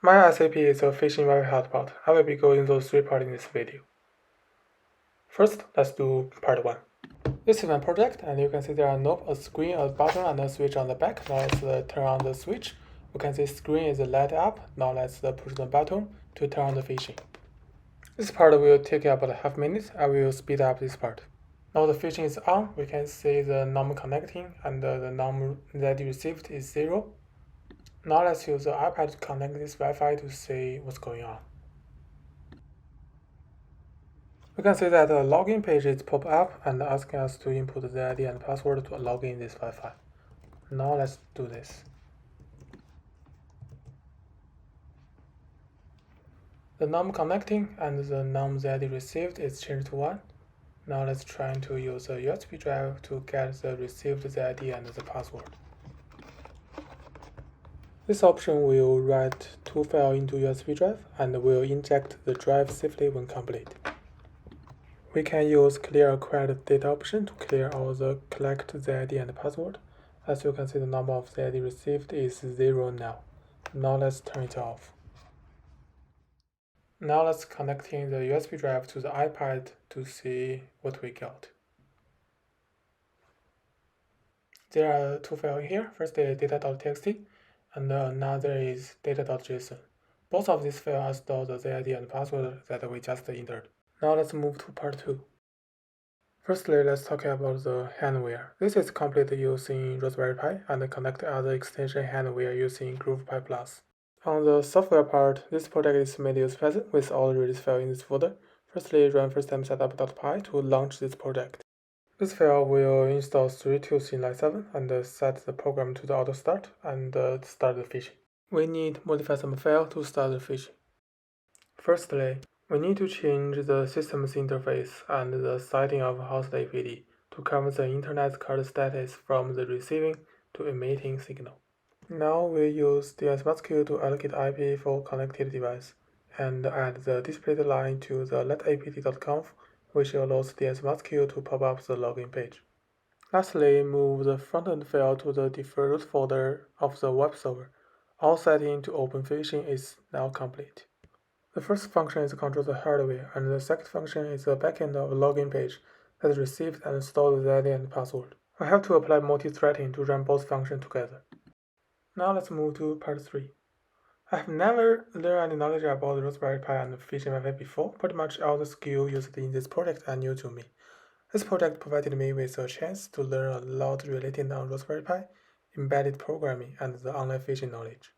My SAP is a phishing Wi-Fi hotspot. I will be going those 3 parts in this video. First, let's do part 1. This is my project, and you can see there are a screen, a button, and a switch on the back. Now let's turn on the switch. You can see screen is light up. Now let's push the button to turn on the phishing. This part will take about half a minute. I will speed up this part. Now the phishing is on. We can see the num connecting, and the num that you received is 0. Now let's use the iPad to connect this Wi-Fi to see what's going on. We can see that the login page is pop up and asking us to input the ID and password to log in this Wi-Fi. Now let's do this. The num connecting and the num the ID received is changed to 1. Now let's try to use a USB drive to get the received the ID and the password. This option will write 2 files into USB drive and will inject the drive safely when complete. We can use clear acquired data option to clear all the collect the ID and password. As you can see, the number of the ID received is 0 now. Now let's turn it off. Now let's connect in the USB drive to the iPad to see what we got. There are 2 files here. First is data.txt and another is data.json. Both of these files store the ID and password that we just entered. Now let's move to part 2. Firstly, let's talk about the hardware. This is complete using Raspberry Pi and connect other extension hardware using GroovePi Plus. On the software part, this project is made use Python with all release files in this folder. Firstly, run first-time setup.py to launch this project. This file will install 3 tools in line 7 and set the program to the auto start and start the phishing. We need to modify some file to start the phishing. Firstly, we need to change the system's interface and the setting of host APD to convert the internet card status from the receiving to emitting signal. Now we use DNSMask to allocate IP for connected device and add the displayed line to the letapd.conf, which allows DNSMask to pop up the login page. Lastly, move the frontend file to the default root folder of the web server. All setting to open phishing is now complete. The first function is control the hardware, and the second function is the backend of a login page that receives and stores the ID and password. I have to apply multi-threading to run both functions together. Now let's move to part 3. I have never learned any knowledge about Raspberry Pi and phishing Wi-Fi before. Pretty much all the skills used in this project are new to me. This project provided me with a chance to learn a lot related on Raspberry Pi, embedded programming, and the online phishing knowledge.